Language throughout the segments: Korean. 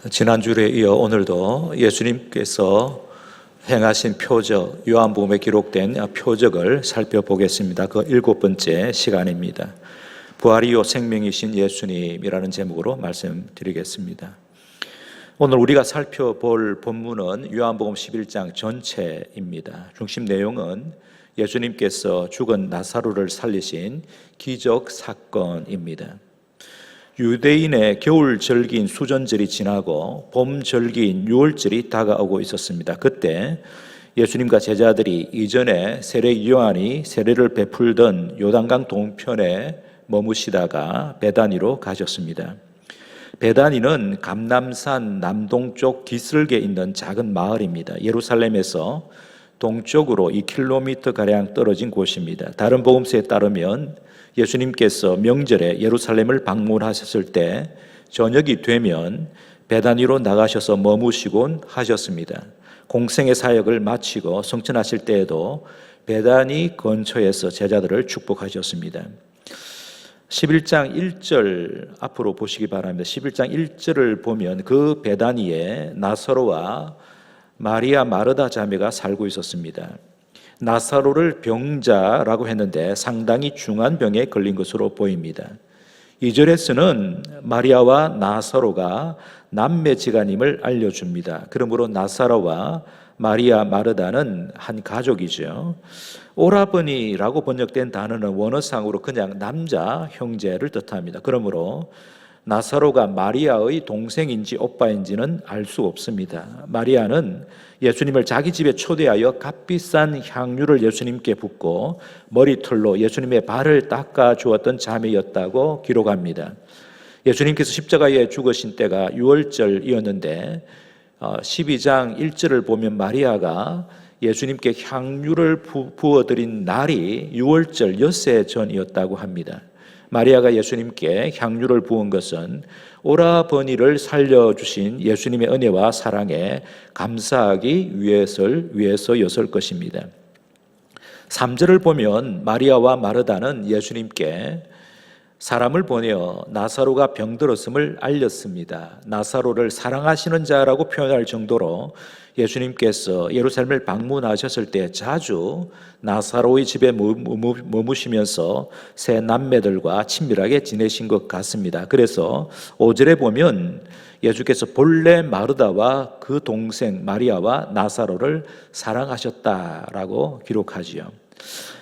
지난주에 이어 오늘도 예수님께서 행하신 표적, 요한복음에 기록된 표적을 살펴보겠습니다. 그 7번째 시간입니다. 부활이요 생명이신 예수님이라는 제목으로 말씀드리겠습니다. 오늘 우리가 살펴볼 본문은 요한복음 11장 전체입니다. 중심 내용은 예수님께서 죽은 나사로를 살리신 기적 사건입니다. 유대인의 겨울 절기인 수전절이 지나고 봄 절기인 유월절이 다가오고 있었습니다. 그때 예수님과 제자들이 이전에 세례 요한이 세례를 베풀던 요단강 동편에 머무시다가 베다니로 가셨습니다. 베다니는 감람산 남동쪽 기슭에 있는 작은 마을입니다. 예루살렘에서 동쪽으로 2km가량 떨어진 곳입니다. 다른 복음서에 따르면 예수님께서 명절에 예루살렘을 방문하셨을 때 저녁이 되면 베다니로 나가셔서 머무시곤 하셨습니다. 공생의 사역을 마치고 성천하실 때에도 베다니 근처에서 제자들을 축복하셨습니다. 11장 1절 앞으로 보시기 바랍니다. 11장 1절을 보면 그 베다니에 나사로와 마리아 마르다 자매가 살고 있었습니다. 나사로를 병자라고 했는데 상당히 중한 병에 걸린 것으로 보입니다. 2절에서는 마리아와 나사로가 남매지간임을 알려줍니다. 그러므로 나사로와 마리아 마르다는 한 가족이죠. 오라버니라고 번역된 단어는 원어상으로 그냥 남자 형제를 뜻합니다. 그러므로 나사로가 마리아의 동생인지 오빠인지는 알 수 없습니다. 마리아는 예수님을 자기 집에 초대하여 값비싼 향유를 예수님께 붓고 머리털로 예수님의 발을 닦아 주었던 자매였다고 기록합니다. 예수님께서 십자가에 죽으신 때가 유월절이었는데 12장 1절을 보면 마리아가 예수님께 향유를 부어드린 날이 유월절 엿새 전이었다고 합니다. 마리아가 예수님께 향유를 부은 것은 오라버니를 살려주신 예수님의 은혜와 사랑에 감사하기 위해서였을 것입니다. 3절을 보면 마리아와 마르다는 예수님께 사람을 보내어 나사로가 병들었음을 알렸습니다. 나사로를 사랑하시는 자라고 표현할 정도로 예수님께서 예루살렘을 방문하셨을 때 자주 나사로의 집에 머무시면서 세 남매들과 친밀하게 지내신 것 같습니다. 그래서 5절에 보면 예수께서 본래 마르다와 그 동생 마리아와 나사로를 사랑하셨다라고 기록하지요.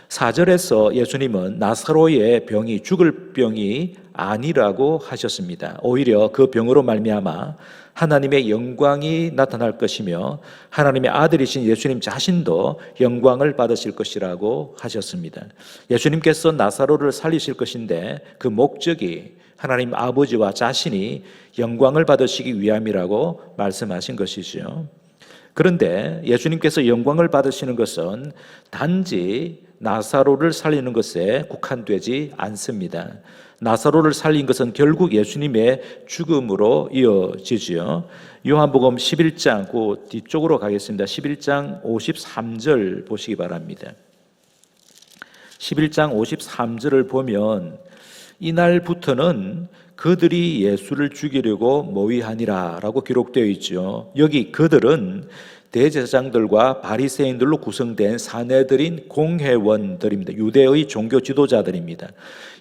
4절에서 예수님은 나사로의 병이 죽을 병이 아니라고 하셨습니다. 오히려 그 병으로 말미암아 하나님의 영광이 나타날 것이며 하나님의 아들이신 예수님 자신도 영광을 받으실 것이라고 하셨습니다. 예수님께서 나사로를 살리실 것인데 그 목적이 하나님 아버지와 자신이 영광을 받으시기 위함이라고 말씀하신 것이죠. 그런데 예수님께서 영광을 받으시는 것은 단지 나사로를 살리는 것에 국한되지 않습니다. 나사로를 살린 것은 결국 예수님의 죽음으로 이어지지요. 요한복음 11장 그 뒤쪽으로 가겠습니다. 11장 53절 보시기 바랍니다. 11장 53절을 보면 이날부터는 그들이 예수를 죽이려고 모의하니라 라고 기록되어 있죠. 여기 그들은 대제사장들과 바리새인들로 구성된 사내들인 공회원들입니다. 유대의 종교 지도자들입니다.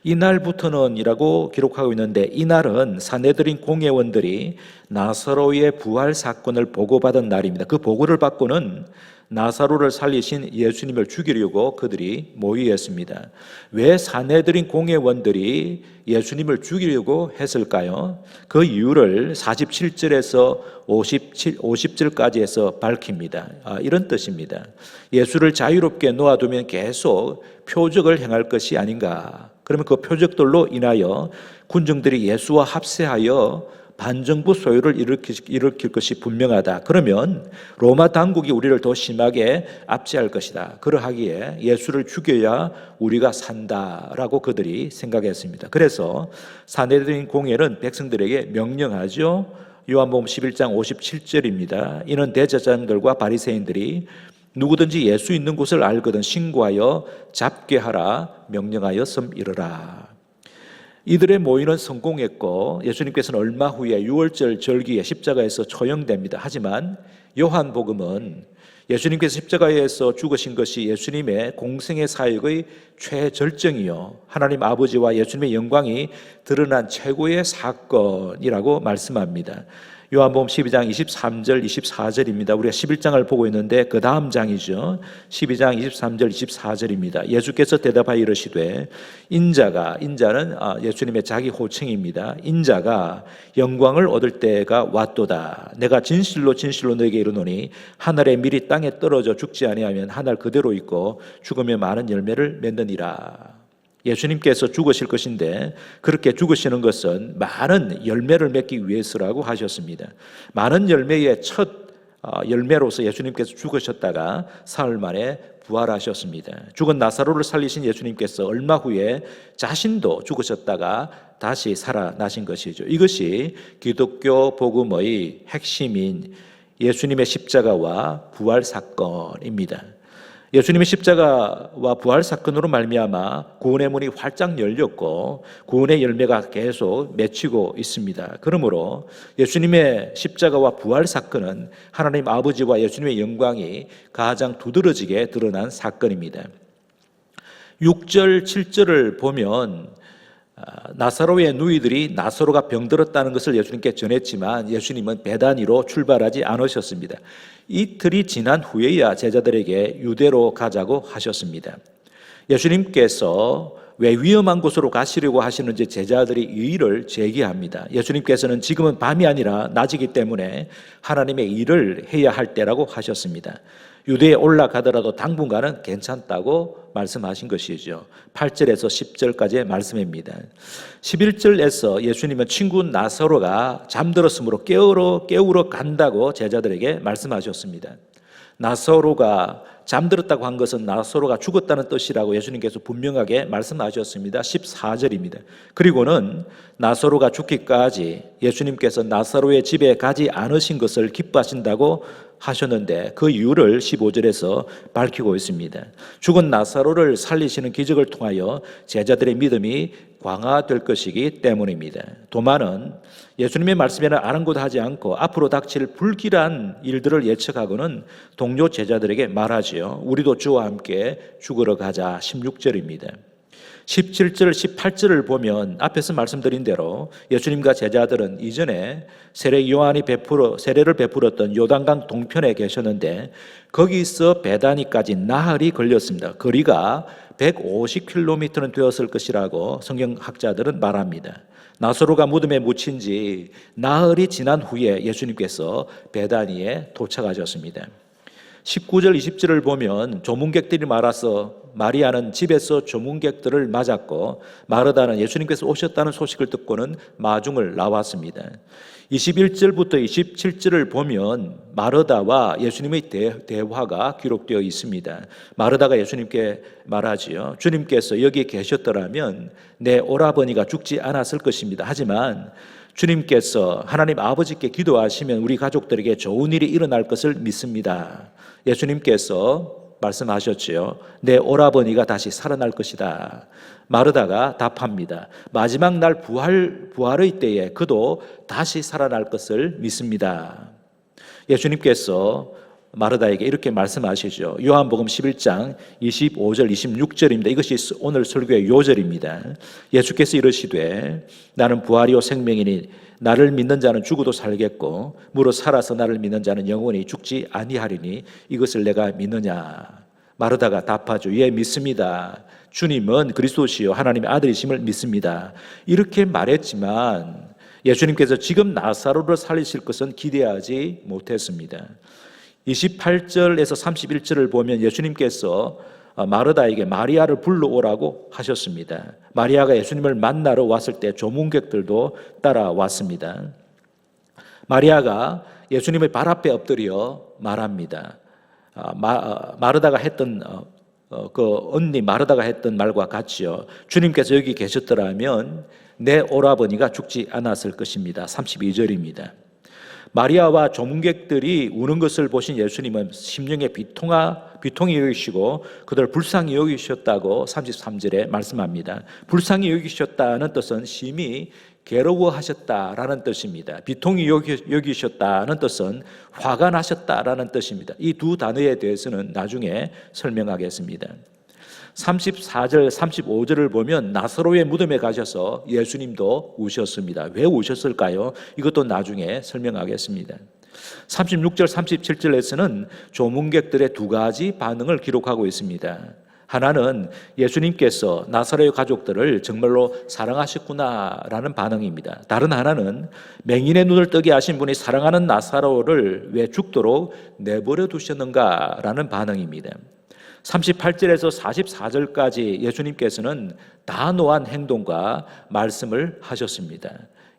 이날부터는 이라고 기록하고 있는데 이날은 사내들인 공회원들이 나사로의 부활 사건을 보고받은 날입니다. 그 보고를 받고는 나사로를 살리신 예수님을 죽이려고 그들이 모의했습니다. 왜 사내들인 공회원들이 예수님을 죽이려고 했을까요? 그 이유를 47절에서 50절까지 해서 밝힙니다. 이런 뜻입니다. 예수를 자유롭게 놓아두면 계속 표적을 행할 것이 아닌가. 그러면 그 표적들로 인하여 군중들이 예수와 합세하여 반정부 소유를 일으킬 것이 분명하다. 그러면 로마 당국이 우리를 더 심하게 압제할 것이다. 그러하기에 예수를 죽여야 우리가 산다라고 그들이 생각했습니다. 그래서 사내들인 공회는 백성들에게 명령하죠. 요한복음 11장 57절입니다. 이는 대제사장들과 바리새인들이 누구든지 예수 있는 곳을 알거든 신고하여 잡게 하라 명령하였음이러라. 이들의 모의는 성공했고 예수님께서는 얼마 후에 유월절 절기에 십자가에서 처형됩니다. 하지만 요한복음은 예수님께서 십자가에서 죽으신 것이 예수님의 공생의 사역의 최절정이요 하나님 아버지와 예수님의 영광이 드러난 최고의 사건이라고 말씀합니다. 요한복음 12장 23절 24절입니다. 우리가 11장을 보고 있는데 그 다음 장이죠. 12장 23절 24절입니다. 예수께서 대답하여 이르시되 인자는 예수님의 자기 호칭입니다. 인자가 영광을 얻을 때가 왔도다. 내가 진실로 너에게 이르노니 하늘의 밀이 땅에 떨어져 죽지 아니하면 하늘 그대로 있고 죽으면 많은 열매를 맺느니라. 예수님께서 죽으실 것인데 그렇게 죽으시는 것은 많은 열매를 맺기 위해서라고 하셨습니다. 많은 열매의 첫 열매로서 예수님께서 죽으셨다가 사흘 만에 부활하셨습니다. 죽은 나사로를 살리신 예수님께서 얼마 후에 자신도 죽으셨다가 다시 살아나신 것이죠. 이것이 기독교 복음의 핵심인 예수님의 십자가와 부활 사건입니다. 예수님의 십자가와 부활 사건으로 말미암아 구원의 문이 활짝 열렸고 구원의 열매가 계속 맺히고 있습니다. 그러므로 예수님의 십자가와 부활 사건은 하나님 아버지와 예수님의 영광이 가장 두드러지게 드러난 사건입니다. 6절, 7절을 보면 나사로의 누이들이 나사로가 병들었다는 것을 예수님께 전했지만 예수님은 베다니로 출발하지 않으셨습니다. 이틀이 지난 후에야 제자들에게 유대로 가자고 하셨습니다. 예수님께서 왜 위험한 곳으로 가시려고 하시는지 제자들이 이의를 제기합니다. 예수님께서는 지금은 밤이 아니라 낮이기 때문에 하나님의 일을 해야 할 때라고 하셨습니다. 유대에 올라가더라도 당분간은 괜찮다고 말씀하신 것이죠. 8절에서 10절까지의 말씀입니다. 11절에서 예수님은 친구 나사로가 잠들었으므로 깨우러 간다고 제자들에게 말씀하셨습니다. 나사로가 잠들었다고 한 것은 나사로가 죽었다는 뜻이라고 예수님께서 분명하게 말씀하셨습니다. 14절입니다. 그리고는 나사로가 죽기까지 예수님께서 나사로의 집에 가지 않으신 것을 기뻐하신다고 하셨는데 그 이유를 15절에서 밝히고 있습니다. 죽은 나사로를 살리시는 기적을 통하여 제자들의 믿음이 강화될 것이기 때문입니다. 도마는 예수님의 말씀에는 아랑곳하지 않고 앞으로 닥칠 불길한 일들을 예측하고는 동료 제자들에게 말하지요. 우리도 주와 함께 죽으러 가자. 16절입니다. 17절, 18절을 보면 앞에서 말씀드린 대로 예수님과 제자들은 이전에 세례를 베풀었던 요단강 동편에 계셨는데 거기서 베다니까지 나흘이 걸렸습니다. 거리가 150km는 되었을 것이라고 성경학자들은 말합니다. 나사로가 무덤에 묻힌 지 나흘이 지난 후에 예수님께서 베다니에 도착하셨습니다. 19절 20절을 보면 조문객들이 많아서 마리아는 집에서 조문객들을 맞았고 마르다는 예수님께서 오셨다는 소식을 듣고는 마중을 나왔습니다. 21절부터 27절을 보면 마르다와 예수님의 대화가 기록되어 있습니다. 마르다가 예수님께 말하지요. 주님께서 여기 계셨더라면 내 오라버니가 죽지 않았을 것입니다. 하지만 주님께서 하나님 아버지께 기도하시면 우리 가족들에게 좋은 일이 일어날 것을 믿습니다. 예수님께서 말씀하셨지요. 내 오라버니가 다시 살아날 것이다. 마르다가 답합니다. 마지막 날 부활의 때에 그도 다시 살아날 것을 믿습니다. 예수님께서 마르다에게 이렇게 말씀하시죠. 요한복음 11장 25절 26절입니다. 이것이 오늘 설교의 요절입니다. 예수께서 이르시되 나는 부활이요 생명이니 나를 믿는 자는 죽어도 살겠고 무릇 살아서 나를 믿는 자는 영원히 죽지 아니하리니 이것을 내가 믿느냐. 마르다가 답하죠. 예, 믿습니다. 주님은 그리스도시요 하나님의 아들이심을 믿습니다. 이렇게 말했지만 예수님께서 지금 나사로를 살리실 것은 기대하지 못했습니다. 28절에서 31절을 보면 예수님께서 마르다에게 마리아를 불러오라고 하셨습니다. 마리아가 예수님을 만나러 왔을 때 조문객들도 따라왔습니다. 마리아가 예수님의 발 앞에 엎드려 말합니다. 마르다가 했던 언니 마르다가 했던 말과 같지요. 주님께서 여기 계셨더라면 내 오라버니가 죽지 않았을 것입니다. 32절입니다. 마리아와 조문객들이 우는 것을 보신 예수님은 심령에 비통히 여기시고 그들을 불쌍히 여기셨다고 33절에 말씀합니다. 불쌍히 여기셨다는 뜻은 심히 괴로워하셨다라는 뜻입니다. 비통히 여기셨다는 뜻은 화가 나셨다라는 뜻입니다. 이 두 단어에 대해서는 나중에 설명하겠습니다. 34절, 35절을 보면 나사로의 무덤에 가셔서 예수님도 우셨습니다. 왜 우셨을까요? 이것도 나중에 설명하겠습니다. 36절, 37절에서는 조문객들의 두 가지 반응을 기록하고 있습니다. 하나는 예수님께서 나사로의 가족들을 정말로 사랑하셨구나라는 반응입니다. 다른 하나는 맹인의 눈을 뜨게 하신 분이 사랑하는 나사로를 왜 죽도록 내버려 두셨는가라는 반응입니다. 38절에서 44절까지 예수님께서는 단호한 행동과 말씀을 하셨습니다.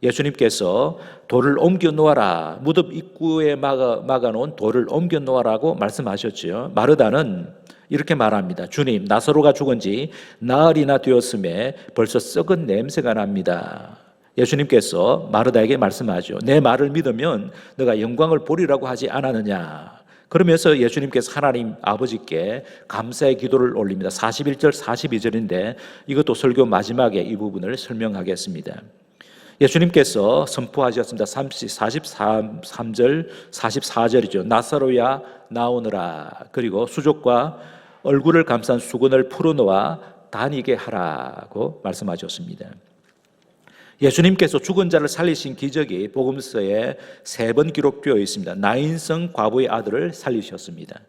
예수님께서 돌을 옮겨 놓아라, 무덤 입구에 막아놓은 돌을 옮겨 놓아라고 말씀하셨죠. 마르다는 이렇게 말합니다. 주님, 나사로가 죽은 지 나흘이나 되었음에 벌써 썩은 냄새가 납니다. 예수님께서 마르다에게 말씀하죠. 내 말을 믿으면 너가 영광을 보리라고 하지 않았느냐. 그러면서 예수님께서 하나님 아버지께 감사의 기도를 올립니다. 41절, 42절인데 이것도 설교 마지막에 이 부분을 설명하겠습니다. 예수님께서 선포하셨습니다. 43절, 44절이죠. 나사로야 나오너라. 그리고 수족과 얼굴을 감싼 수건을 풀어놓아 다니게 하라고 말씀하셨습니다. 예수님께서 죽은 자를 살리신 기적이 복음서에 3번 기록되어 있습니다. 나인성 과부의 아들을 살리셨습니다.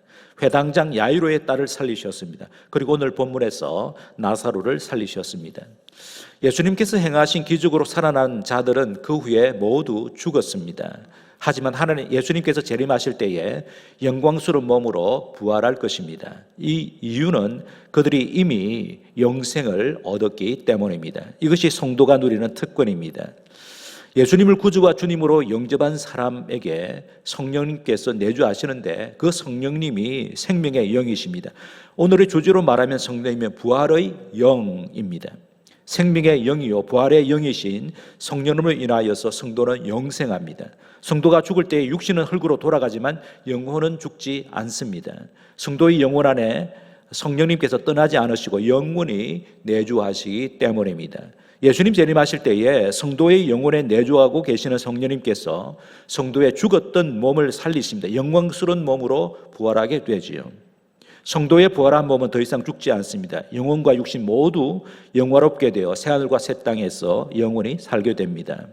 회당장 야이로의 딸을 살리셨습니다. 그리고 오늘 본문에서 나사로를 살리셨습니다. 예수님께서 행하신 기적으로 살아난 자들은 그 후에 모두 죽었습니다. 하지만 하나님 예수님께서 재림하실 때에 영광스러운 몸으로 부활할 것입니다. 이 이유는 그들이 이미 영생을 얻었기 때문입니다. 이것이 성도가 누리는 특권입니다. 예수님을 구주와 주님으로 영접한 사람에게 성령님께서 내주하시는데 그 성령님이 생명의 영이십니다. 오늘의 주제로 말하면 성령님은 부활의 영입니다. 생명의 영이요 부활의 영이신 성령으로 인하여서 성도는 영생합니다. 성도가 죽을 때 육신은 흙으로 돌아가지만 영혼은 죽지 않습니다. 성도의 영혼 안에 성령님께서 떠나지 않으시고 영원히 내주하시기 때문입니다. 예수님 재림하실 때에 성도의 영혼에 내주하고 계시는 성령님께서 성도의 죽었던 몸을 살리십니다. 영광스러운 몸으로 부활하게 되지요. 성도의 부활한 몸은 더 이상 죽지 않습니다. 영혼과 육신 모두 영화롭게 되어 새하늘과 새 땅에서 영원히 살게 됩니다.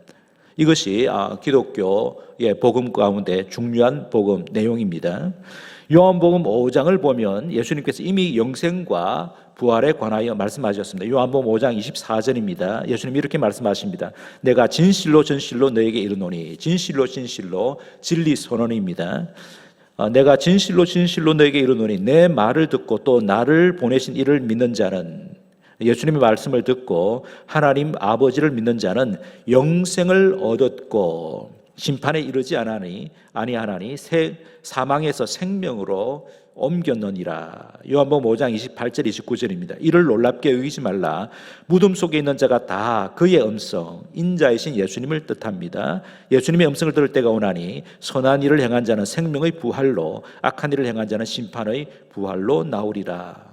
이것이 기독교의 복음 가운데 중요한 복음 내용입니다. 요한복음 5장을 보면 예수님께서 이미 영생과 부활에 관하여 말씀하셨습니다. 요한복음 5장 24절입니다. 예수님이 이렇게 말씀하십니다. 내가 진실로 진실로 너에게 이르노니 진실로 진실로 진리 선언입니다. 내가 진실로 진실로 너에게 이르노니 내 말을 듣고 또 나를 보내신 이를 믿는 자는 예수님의 말씀을 듣고 하나님 아버지를 믿는 자는 영생을 얻었고 심판에 이르지 아니하나니 사망에서 생명으로 옮겼느니라. 요한복음 5장 28절 29절입니다. 이를 놀랍게 여기지 말라. 무덤 속에 있는 자가 다 그의 음성 인자이신 예수님을 뜻합니다. 예수님의 음성을 들을 때가 오나니 선한 일을 행한 자는 생명의 부활로 악한 일을 행한 자는 심판의 부활로 나오리라.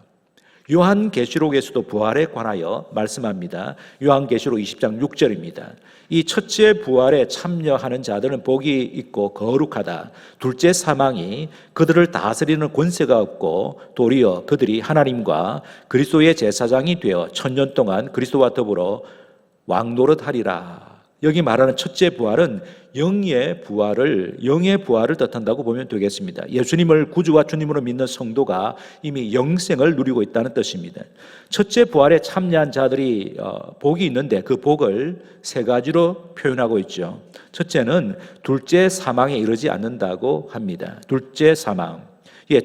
요한계시록에서도 부활에 관하여 말씀합니다. 요한계시록 20장 6절입니다. 이 첫째 부활에 참여하는 자들은 복이 있고 거룩하다. 둘째 사망이 그들을 다스리는 권세가 없고 도리어 그들이 하나님과 그리스도의 제사장이 되어 1000년 동안 그리스도와 더불어 왕노릇하리라. 여기 말하는 첫째 부활은 영의 부활을 뜻한다고 보면 되겠습니다. 예수님을 구주와 주님으로 믿는 성도가 이미 영생을 누리고 있다는 뜻입니다. 첫째 부활에 참여한 자들이 복이 있는데 그 복을 3가지로 표현하고 있죠. 첫째는 둘째 사망에 이르지 않는다고 합니다. 둘째 사망.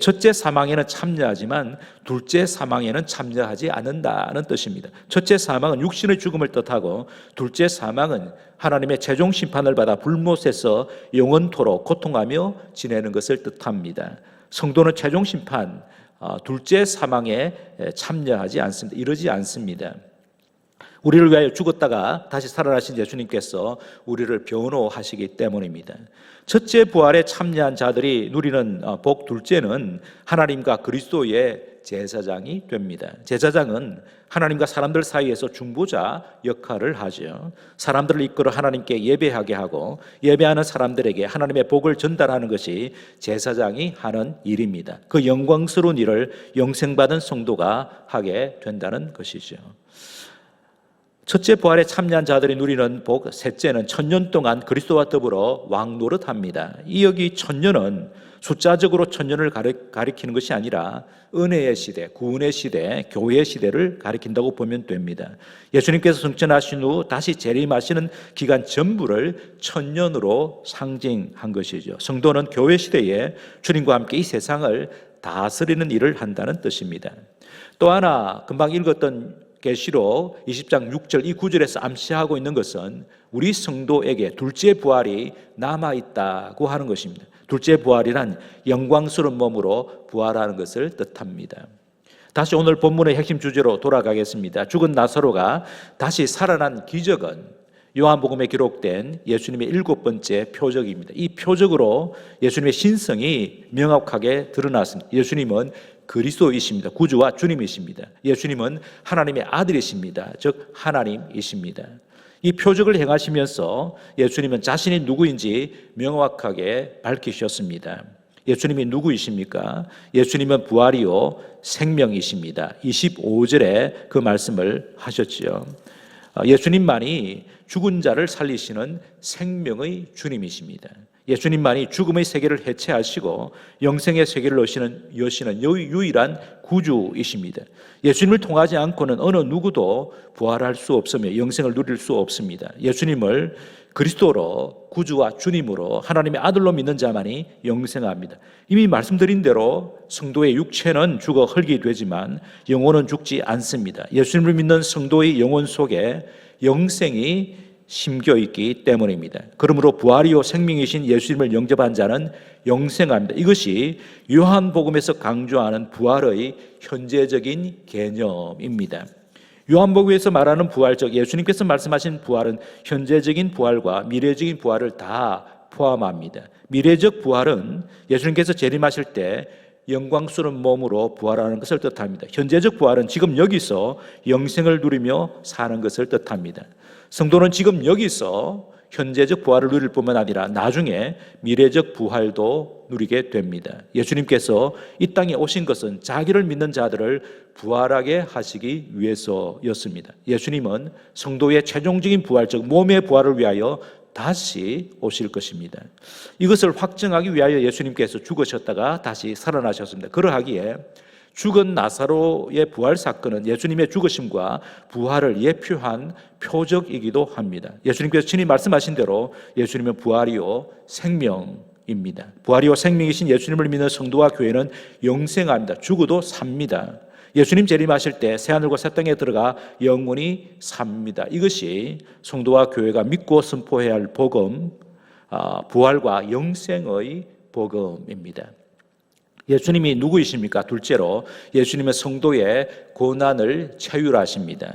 첫째 사망에는 참여하지만 둘째 사망에는 참여하지 않는다는 뜻입니다. 첫째 사망은 육신의 죽음을 뜻하고 둘째 사망은 하나님의 최종 심판을 받아 불못에서 영원토록 고통하며 지내는 것을 뜻합니다. 성도는 최종 심판, 둘째 사망에 참여하지 않습니다. 이러지 않습니다. 우리를 위하여 죽었다가 다시 살아나신 예수님께서 우리를 변호하시기 때문입니다. 첫째 부활에 참여한 자들이 누리는 복, 둘째는 하나님과 그리스도의 제사장이 됩니다. 제사장은 하나님과 사람들 사이에서 중보자 역할을 하죠. 사람들을 이끌어 하나님께 예배하게 하고 예배하는 사람들에게 하나님의 복을 전달하는 것이 제사장이 하는 일입니다. 그 영광스러운 일을 영생받은 성도가 하게 된다는 것이죠. 첫째 부활에 참여한 자들이 누리는 복, 셋째는 천년 동안 그리스도와 더불어 왕노릇합니다. 이 여기 천년은 숫자적으로 천년을 가리키는 것이 아니라 은혜의 시대, 구원의 시대, 교회의 시대를 가리킨다고 보면 됩니다. 예수님께서 승천하신 후 다시 재림하시는 기간 전부를 천년으로 상징한 것이죠. 성도는 교회 시대에 주님과 함께 이 세상을 다스리는 일을 한다는 뜻입니다. 또 하나 금방 읽었던 계시록 20장 6절 이 구절에서 암시하고 있는 것은 우리 성도에게 둘째 부활이 남아있다고 하는 것입니다. 둘째 부활이란 영광스러운 몸으로 부활하는 것을 뜻합니다. 다시 오늘 본문의 핵심 주제로 돌아가겠습니다. 죽은 나사로가 다시 살아난 기적은 요한복음에 기록된 예수님의 7번째 표적입니다. 이 표적으로 예수님의 신성이 명확하게 드러났습니다. 예수님은 그리스도이십니다. 구주와 주님이십니다. 예수님은 하나님의 아들이십니다. 즉 하나님이십니다. 이 표적을 행하시면서 예수님은 자신이 누구인지 명확하게 밝히셨습니다. 예수님이 누구이십니까? 예수님은 부활이요 생명이십니다. 25절에 그 말씀을 하셨지요. 예수님만이 죽은 자를 살리시는 생명의 주님이십니다. 예수님만이 죽음의 세계를 해체하시고 영생의 세계를 여시는 유일한 구주이십니다. 예수님을 통하지 않고는 어느 누구도 부활할 수 없으며 영생을 누릴 수 없습니다. 예수님을 그리스도로 구주와 주님으로 하나님의 아들로 믿는 자만이 영생합니다. 이미 말씀드린 대로 성도의 육체는 죽어 흙이 되지만 영혼은 죽지 않습니다. 예수님을 믿는 성도의 영혼 속에 영생이 심겨 있기 때문입니다. 그러므로 부활이요 생명이신 예수님을 영접한 자는 영생합니다. 이것이 요한복음에서 강조하는 부활의 현재적인 개념입니다. 요한복음에서 말하는 부활, 즉 예수님께서 말씀하신 부활은 현재적인 부활과 미래적인 부활을 다 포함합니다. 미래적 부활은 예수님께서 재림하실 때 영광스러운 몸으로 부활하는 것을 뜻합니다. 현재적 부활은 지금 여기서 영생을 누리며 사는 것을 뜻합니다. 성도는 지금 여기서 현재적 부활을 누릴 뿐만 아니라 나중에 미래적 부활도 누리게 됩니다. 예수님께서 이 땅에 오신 것은 자기를 믿는 자들을 부활하게 하시기 위해서였습니다. 예수님은 성도의 최종적인 부활, 즉 몸의 부활을 위하여 다시 오실 것입니다. 이것을 확증하기 위하여 예수님께서 죽으셨다가 다시 살아나셨습니다. 그러하기에 죽은 나사로의 부활 사건은 예수님의 죽으심과 부활을 예표한 표적이기도 합니다. 예수님께서 친히 말씀하신 대로 예수님은 부활이요 생명입니다. 부활이요 생명이신 예수님을 믿는 성도와 교회는 영생합니다. 죽어도 삽니다. 예수님 재림하실 때 새하늘과 새 땅에 들어가 영원히 삽니다. 이것이 성도와 교회가 믿고 선포해야 할 복음, 부활과 영생의 복음입니다. 예수님이 누구이십니까? 둘째로 예수님은 성도의 고난을 체휼하십니다.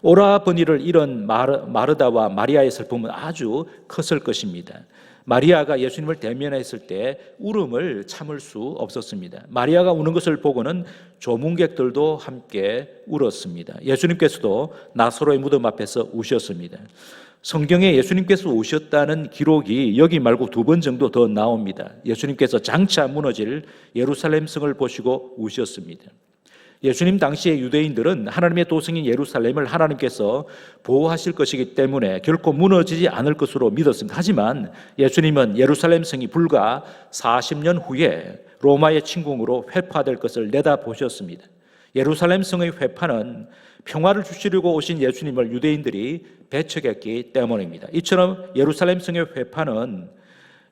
오라버니를 잃은 마르다와 마리아의 슬픔은 아주 컸을 것입니다. 마리아가 예수님을 대면했을 때 울음을 참을 수 없었습니다. 마리아가 우는 것을 보고는 조문객들도 함께 울었습니다. 예수님께서도 나사로의 무덤 앞에서 우셨습니다. 성경에 예수님께서 오셨다는 기록이 여기 말고 2번 정도 더 나옵니다. 예수님께서 장차 무너질 예루살렘 성을 보시고 우셨습니다. 예수님 당시의 유대인들은 하나님의 도성인 예루살렘을 하나님께서 보호하실 것이기 때문에 결코 무너지지 않을 것으로 믿었습니다. 하지만 예수님은 예루살렘 성이 불과 40년 후에 로마의 침공으로 회파될 것을 내다보셨습니다. 예루살렘 성의 회파는 평화를 주시려고 오신 예수님을 유대인들이 배척했기 때문입니다. 이처럼 예루살렘 성의 회파는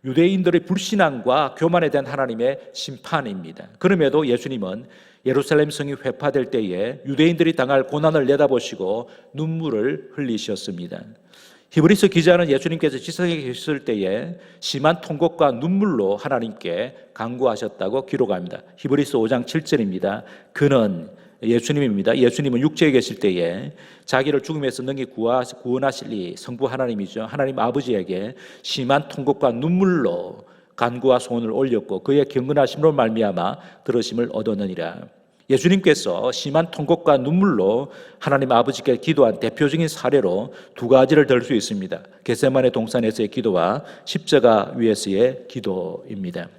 유대인들의 불신앙과 교만에 대한 하나님의 심판입니다. 그럼에도 예수님은 예루살렘 성이 회파될 때에 유대인들이 당할 고난을 내다보시고 눈물을 흘리셨습니다. 히브리서 기자는 예수님께서 지상에 계셨을 때에 심한 통곡과 눈물로 하나님께 간구하셨다고 기록합니다. 히브리서 5장 7절입니다. 그는 예수님입니다. 예수님은 육체에 계실 때에 자기를 죽음에서 능히 구원하실 성부 하나님이죠. 하나님 아버지에게 심한 통곡과 눈물로 간구와 소원을 올렸고 그의 경건하심으로 말미암아 들으심을 얻었느니라. 예수님께서 심한 통곡과 눈물로 하나님 아버지께 기도한 대표적인 사례로 두 가지를 들 수 있습니다. 겟세마네 동산에서의 기도와 십자가 위에서의 기도입니다.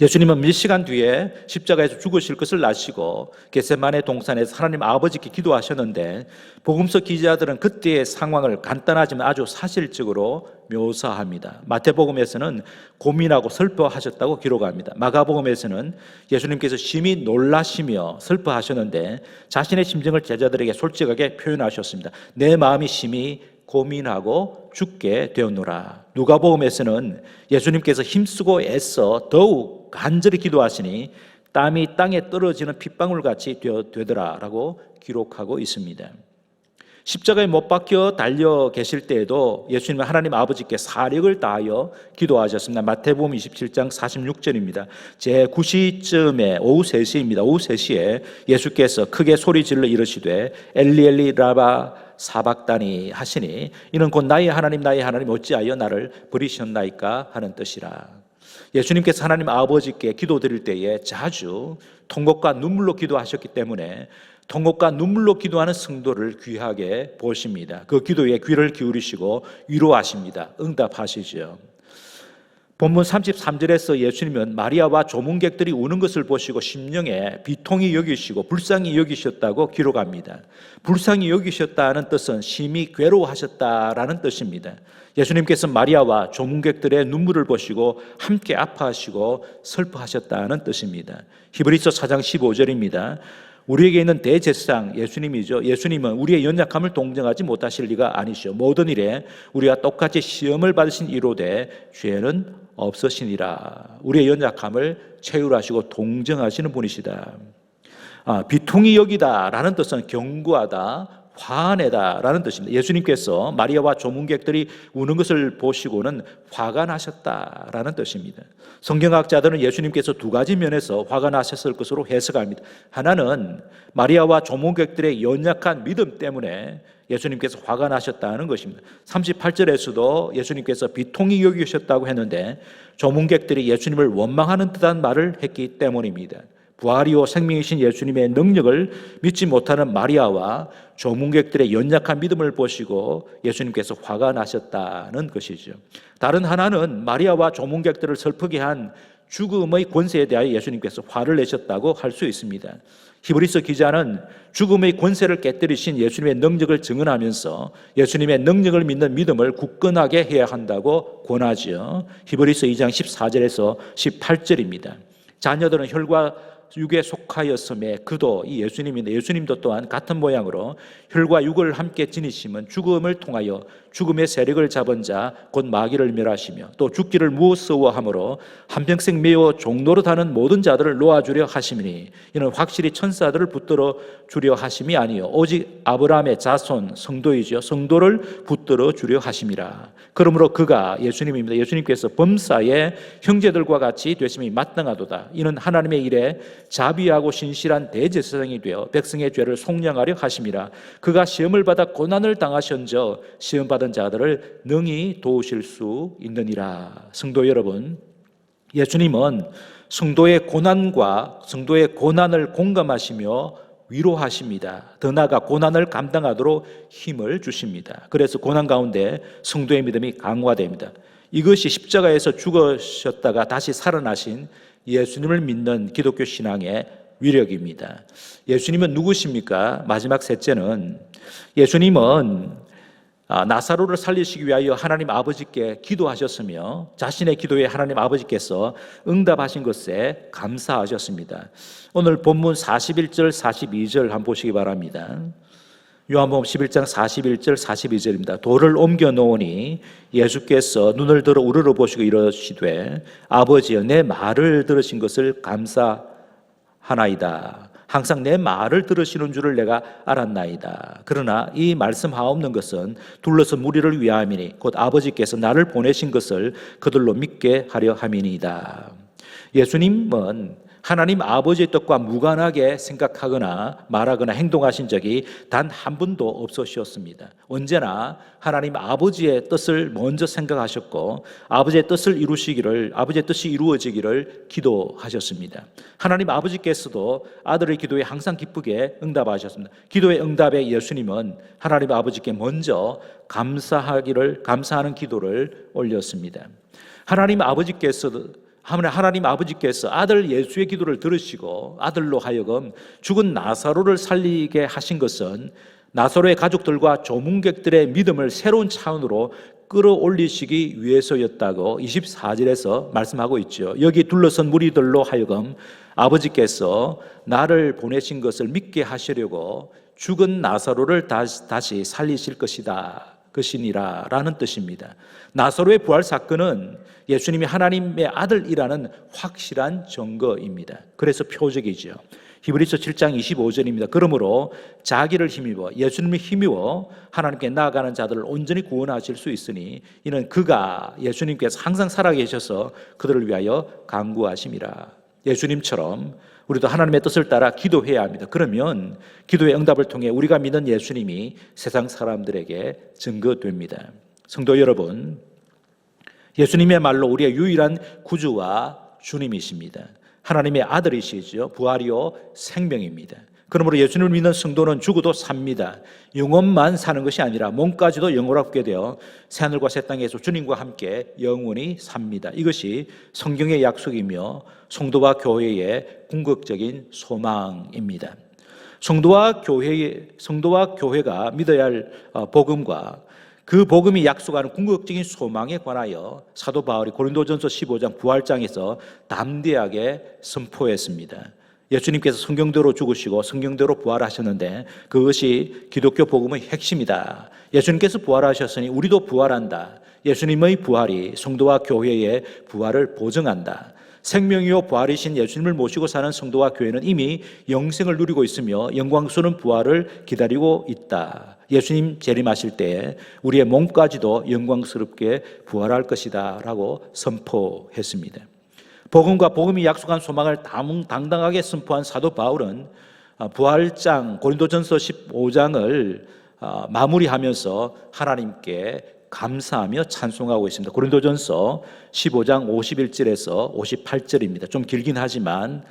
예수님은 몇 시간 뒤에 십자가에서 죽으실 것을 아시고 겟세마네 동산에서 하나님 아버지께 기도하셨는데 복음서 기자들은 그때의 상황을 간단하지만 아주 사실적으로 묘사합니다. 마태복음에서는 고민하고 슬퍼하셨다고 기록합니다. 마가복음에서는 예수님께서 심히 놀라시며 슬퍼하셨는데 자신의 심정을 제자들에게 솔직하게 표현하셨습니다. 내 마음이 심히 고민하고 죽게 되었노라. 누가복음에서는 예수님께서 힘쓰고 애써 더욱 간절히 기도하시니 땀이 땅에 떨어지는 핏방울같이 되더라라고 기록하고 있습니다. 십자가에 못 박혀 달려 계실 때에도 예수님은 하나님 아버지께 사력을 다하여 기도하셨습니다. 마태복음 27장 46절입니다. 제9시쯤에 오후 3시입니다. 오후 3시에 예수께서 크게 소리 질러 이르시되 엘리 엘리 라바 사박다니 하시니 이는 곧 나의 하나님 어찌하여 나를 버리셨나이까 하는 뜻이라. 예수님께서 하나님 아버지께 기도드릴 때에 자주 통곡과 눈물로 기도하셨기 때문에 통곡과 눈물로 기도하는 성도를 귀하게 보십니다. 그 기도에 귀를 기울이시고 위로하십니다. 응답하시죠. 본문 33절에서 예수님은 마리아와 조문객들이 우는 것을 보시고 심령에 비통히 여기시고 불쌍히 여기셨다고 기록합니다. 불쌍히 여기셨다는 뜻은 심히 괴로워하셨다라는 뜻입니다. 예수님께서 마리아와 조문객들의 눈물을 보시고 함께 아파하시고 슬퍼하셨다는 뜻입니다. 히브리서 4장 15절입니다. 우리에게 있는 대제사장 예수님이죠. 예수님은 우리의 연약함을 동정하지 못하실 리가 아니시오. 모든 일에 우리와 똑같이 시험을 받으신 이로되 죄는 없으시니라. 우리의 연약함을 체휼하시고 동정하시는 분이시다. 비통히 여기다라는 뜻은 경고하다, 화내다라는 뜻입니다. 예수님께서 마리아와 조문객들이 우는 것을 보시고는 화가 나셨다라는 뜻입니다. 성경학자들은 예수님께서 두 가지 면에서 화가 나셨을 것으로 해석합니다. 하나는 마리아와 조문객들의 연약한 믿음 때문에 예수님께서 화가 나셨다는 것입니다. 38절에서도 예수님께서 비통히 여기셨다고 했는데 조문객들이 예수님을 원망하는 듯한 말을 했기 때문입니다. 부활이요 생명이신 예수님의 능력을 믿지 못하는 마리아와 조문객들의 연약한 믿음을 보시고 예수님께서 화가 나셨다는 것이죠. 다른 하나는 마리아와 조문객들을 슬프게 한 죽음의 권세에 대하여 예수님께서 화를 내셨다고 할 수 있습니다. 히브리서 기자는 죽음의 권세를 깨뜨리신 예수님의 능력을 증언하면서 예수님의 능력을 믿는 믿음을 굳건하게 해야 한다고 권하지요. 히브리서 2장 14절에서 18절입니다. 자녀들은 혈과 육에 속하였음에 그도 이 예수님인데 예수님도 또한 같은 모양으로 혈과 육을 함께 지니심은 죽음을 통하여 죽음의 세력을 잡은 자 곧 마귀를 멸하시며 또 죽기를 무서워함으로 한평생 매어 종노릇하는 모든 자들을 놓아주려 하심이니 이는 확실히 천사들을 붙들어 주려 하심이 아니요 오직 아브라함의 자손 성도이죠 성도를 붙들어 주려 하심이라. 그러므로 그가 예수님입니다. 예수님께서 범사의 형제들과 같이 되심이 마땅하도다. 이는 하나님의 일에 자비하고 신실한 대제사장이 되어 백성의 죄를 속량하려 하심이라. 그가 시험을 받아 고난을 당하신저 시험 받은 자들을 능히 도우실 수 있느니라. 성도 여러분, 예수님은 성도의 고난과 성도의 고난을 공감하시며 위로하십니다. 더 나아가 고난을 감당하도록 힘을 주십니다. 그래서 고난 가운데 성도의 믿음이 강화됩니다. 이것이 십자가에서 죽으셨다가 다시 살아나신 예수님을 믿는 기독교 신앙의 위력입니다. 예수님은 누구십니까? 마지막 셋째는 예수님은 나사로를 살리시기 위하여 하나님 아버지께 기도하셨으며 자신의 기도에 하나님 아버지께서 응답하신 것에 감사하셨습니다. 오늘 본문 41절 42절 한번 보시기 바랍니다. 요한복음 11장 41절 42절입니다. 돌을 옮겨 놓으니 예수께서 눈을 들어 우러러 보시고 이러시되 아버지여 내 말을 들으신 것을 감사하나이다. 항상 내 말을 들으시는 줄을 내가 알았나이다. 그러나 이 말씀하옵는 것은 둘러서 무리를 위함이니 곧 아버지께서 나를 보내신 것을 그들로 믿게 하려 함이니이다. 예수님은 하나님 아버지의 뜻과 무관하게 생각하거나 말하거나 행동하신 적이 단 한 번도 없으셨습니다. 언제나 하나님 아버지의 뜻을 먼저 생각하셨고 아버지의 뜻을 이루시기를, 아버지의 뜻이 이루어지기를 기도하셨습니다. 하나님 아버지께서도 아들의 기도에 항상 기쁘게 응답하셨습니다. 기도의 응답에 예수님은 하나님 아버지께 먼저 감사하는 기도를 올렸습니다. 하나님 아버지께서 아들 예수의 기도를 들으시고 아들로 하여금 죽은 나사로를 살리게 하신 것은 나사로의 가족들과 조문객들의 믿음을 새로운 차원으로 끌어올리시기 위해서였다고 24절에서 말씀하고 있죠. 여기 둘러선 무리들로 하여금 아버지께서 나를 보내신 것을 믿게 하시려고 죽은 나사로를 다시 살리실 것이니라 라는 뜻입니다. 나사로의 부활 사건은 예수님이 하나님의 아들이라는 확실한 증거입니다. 그래서 표적이죠. 히브리서 7장 25절입니다. 그러므로 자기를 힘입어 예수님을 힘입어 하나님께 나아가는 자들을 온전히 구원하실 수 있으니 이는 그가 예수님께서 항상 살아계셔서 그들을 위하여 간구하심이라. 예수님처럼 우리도 하나님의 뜻을 따라 기도해야 합니다. 그러면 기도의 응답을 통해 우리가 믿는 예수님이 세상 사람들에게 증거됩니다. 성도 여러분, 예수님의 말로 우리의 유일한 구주와 주님이십니다. 하나님의 아들이시죠. 부활이요 생명입니다. 그러므로 예수님을 믿는 성도는 죽어도 삽니다. 영원만 사는 것이 아니라 몸까지도 영원하게 되어 새하늘과 새 땅에서 주님과 함께 영원히 삽니다. 이것이 성경의 약속이며 성도와 교회의 궁극적인 소망입니다. 성도와 교회가 믿어야 할 복음과 그 복음이 약속하는 궁극적인 소망에 관하여 사도 바울이 고린도전서 15장 부활장에서 담대하게 선포했습니다. 예수님께서 성경대로 죽으시고 성경대로 부활하셨는데 그것이 기독교 복음의 핵심이다. 예수님께서 부활하셨으니 우리도 부활한다. 예수님의 부활이 성도와 교회의 부활을 보증한다. 생명이요 부활이신 예수님을 모시고 사는 성도와 교회는 이미 영생을 누리고 있으며 영광스러운 부활을 기다리고 있다. 예수님 재림하실 때 우리의 몸까지도 영광스럽게 부활할 것이다 라고 선포했습니다. 복음과 복음이 약속한 소망을 당당하게 선포한 사도 바울은 부활장 고린도전서 15장을 마무리하면서 하나님께 감사하며 찬송하고 있습니다. 고린도전서 15장 51절에서 58절입니다. 좀 길긴 하지만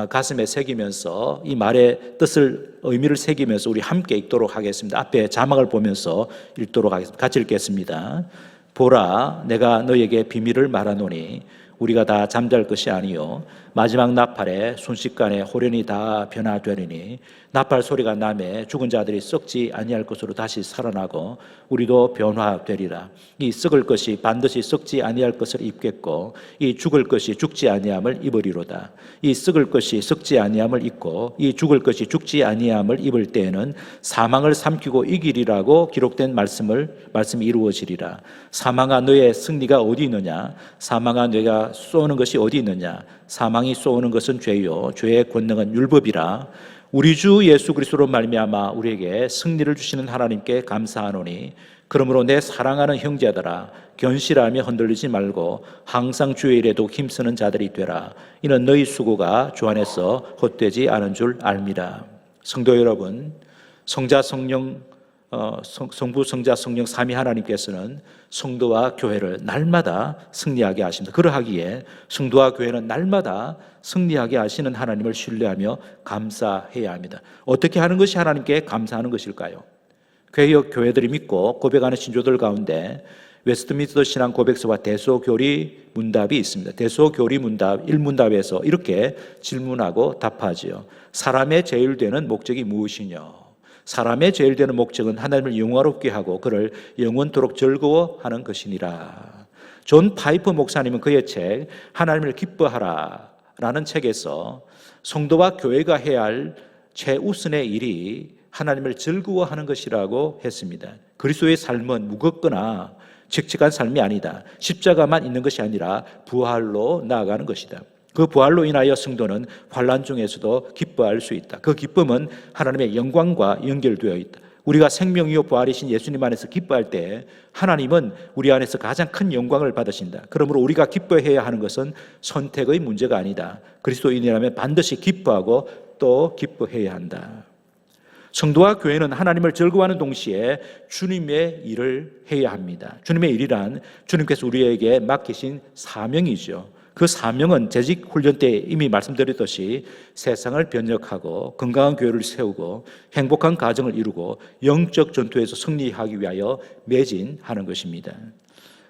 가슴에 새기면서 이 말의 뜻을, 의미를 새기면서 우리 함께 읽도록 하겠습니다. 앞에 자막을 보면서 읽도록 하겠습니다. 같이 읽겠습니다. 보라, 내가 너에게 비밀을 말하노니 우리가 다 잠잘 것이 아니요 마지막 나팔에 순식간에 호련히 다 변화되리니 나팔 소리가 나매 죽은 자들이 썩지 아니할 것으로 다시 살아나고 우리도 변화되리라. 이 썩을 것이 반드시 썩지 아니할 것을 입겠고 이 죽을 것이 죽지 아니함을 입으리로다. 이 썩을 것이 썩지 아니함을 입고 이 죽을 것이 죽지 아니함을 입을 때에는 사망을 삼키고 이기리라고 기록된 말씀이 이루어지리라. 사망아 너의 승리가 어디 있느냐? 사망아 내가 쏘는 것이 어디 있느냐? 사망이 쏘는 것은 죄요 죄의 권능은 율법이라. 우리 주 예수 그리스도로 말미암아 우리에게 승리를 주시는 하나님께 감사하노니 그러므로 내 사랑하는 형제들아 견실하며 흔들리지 말고 항상 주의 일에도 힘쓰는 자들이 되라. 이는 너희 수고가 주 안에서 헛되지 않은 줄 알미라. 성도 여러분, 성부 성자 성령 삼위 하나님께서는 성도와 교회를 날마다 승리하게 하십니다. 그러하기에 성도와 교회는 날마다 승리하게 하시는 하나님을 신뢰하며 감사해야 합니다. 어떻게 하는 것이 하나님께 감사하는 것일까요? 교회들이 믿고 고백하는 신조들 가운데 웨스트민스터 신앙 고백서와 대소교리 문답이 있습니다. 대소교리 문답 1문답에서 이렇게 질문하고 답하지요. 사람의 제일 되는 목적이 무엇이냐? 사람의 제일 되는 목적은 하나님을 영화롭게 하고 그를 영원토록 즐거워하는 것이니라. 존 파이퍼 목사님은 그의 책 하나님을 기뻐하라 라는 책에서 성도와 교회가 해야 할 최우선의 일이 하나님을 즐거워하는 것이라고 했습니다. 그리스도의 삶은 무겁거나 칙칙한 삶이 아니다. 십자가만 있는 것이 아니라 부활로 나아가는 것이다. 그 부활로 인하여 성도는 환난 중에서도 기뻐할 수 있다. 그 기쁨은 하나님의 영광과 연결되어 있다. 우리가 생명이요 부활이신 예수님 안에서 기뻐할 때 하나님은 우리 안에서 가장 큰 영광을 받으신다. 그러므로 우리가 기뻐해야 하는 것은 선택의 문제가 아니다. 그리스도인이라면 반드시 기뻐하고 또 기뻐해야 한다. 성도와 교회는 하나님을 즐거워하는 동시에 주님의 일을 해야 합니다. 주님의 일이란 주님께서 우리에게 맡기신 사명이죠. 그 사명은 재직 훈련 때 이미 말씀드렸듯이 세상을 변혁하고 건강한 교회를 세우고 행복한 가정을 이루고 영적 전투에서 승리하기 위하여 매진하는 것입니다.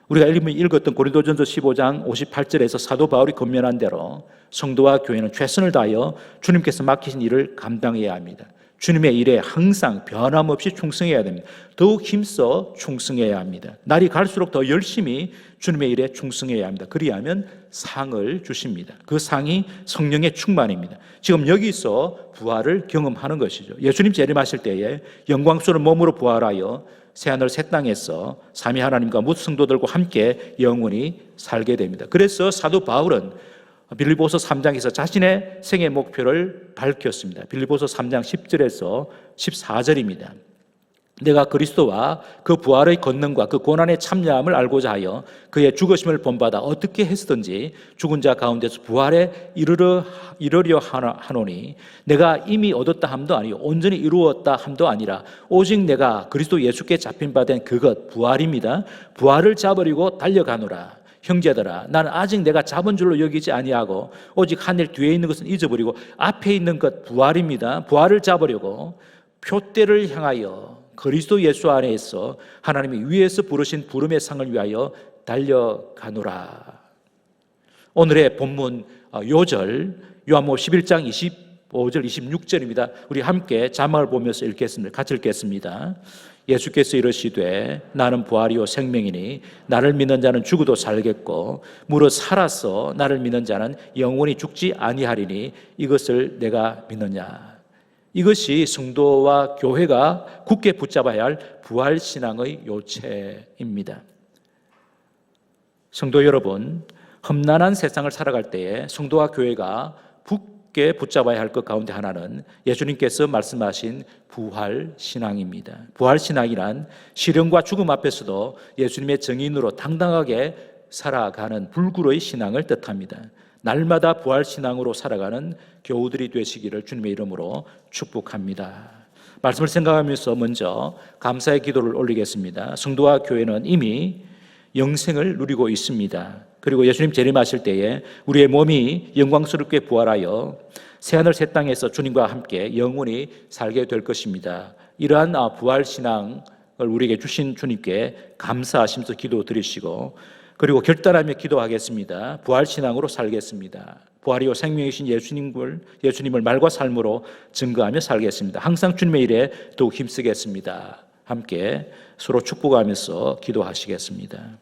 우리가 이미 읽었던 고린도전서 15장 58절에서 사도 바울이 권면한 대로 성도와 교회는 최선을 다하여 주님께서 맡기신 일을 감당해야 합니다. 주님의 일에 항상 변함없이 충성해야 됩니다. 더욱 힘써 충성해야 합니다. 날이 갈수록 더 열심히 주님의 일에 충성해야 합니다. 그리하면 상을 주십니다. 그 상이 성령의 충만입니다. 지금 여기서 부활을 경험하는 것이죠. 예수님 재림하실 때에 영광스러운 몸으로 부활하여 새하늘 새 땅에서 삼위 하나님과 모든 성도들과 함께 영원히 살게 됩니다. 그래서 사도 바울은 빌립보서 3장에서 자신의 생애 목표를 밝혔습니다. 빌립보서 3장 10절에서 14절입니다. 내가 그리스도와 그 부활의 권능과 그 고난의 참여함을 알고자 하여 그의 죽으심을 본받아 어떻게 했든지 죽은 자 가운데서 부활에 이르려 하노니 내가 이미 얻었다 함도 아니요 온전히 이루었다 함도 아니라 오직 내가 그리스도 예수께 잡힌 바 된 그것 부활입니다. 부활을 잡으려고 달려가노라. 형제들아, 나는 아직 내가 잡은 줄로 여기지 아니하고 오직 하늘 뒤에 있는 것은 잊어버리고 앞에 있는 것 부활입니다. 부활을 잡으려고 표대를 향하여 그리스도 예수 안에서 하나님이 위에서 부르신 부름의 상을 위하여 달려가노라. 오늘의 본문 요절 요한복음 11장 25절 26절입니다. 우리 함께 자막을 보면서 읽겠습니다. 같이 읽겠습니다. 예수께서 이르시되 나는 부활이요 생명이니 나를 믿는 자는 죽어도 살겠고 무릇 살아서 나를 믿는 자는 영원히 죽지 아니하리니 이것을 내가 믿느냐. 이것이 성도와 교회가 굳게 붙잡아야 할 부활신앙의 요체입니다. 성도 여러분, 험난한 세상을 살아갈 때에 성도와 교회가 굳게 붙잡아야 할 것 가운데 하나는 예수님께서 말씀하신 부활신앙입니다. 부활신앙이란 시련과 죽음 앞에서도 예수님의 정인으로 당당하게 살아가는 불굴의 신앙을 뜻합니다. 날마다 부활신앙으로 살아가는 교우들이 되시기를 주님의 이름으로 축복합니다. 말씀을 생각하면서 먼저 감사의 기도를 올리겠습니다. 성도와 교회는 이미 영생을 누리고 있습니다. 그리고 예수님 재림하실 때에 우리의 몸이 영광스럽게 부활하여 새하늘 새 땅에서 주님과 함께 영원히 살게 될 것입니다. 이러한 부활신앙을 우리에게 주신 주님께 감사하시면서 기도드리시고 그리고 결단하며 기도하겠습니다. 부활신앙으로 살겠습니다. 부활이요 생명이신 예수님을 말과 삶으로 증거하며 살겠습니다. 항상 주님의 일에 더욱 힘쓰겠습니다. 함께 서로 축복하면서 기도하시겠습니다.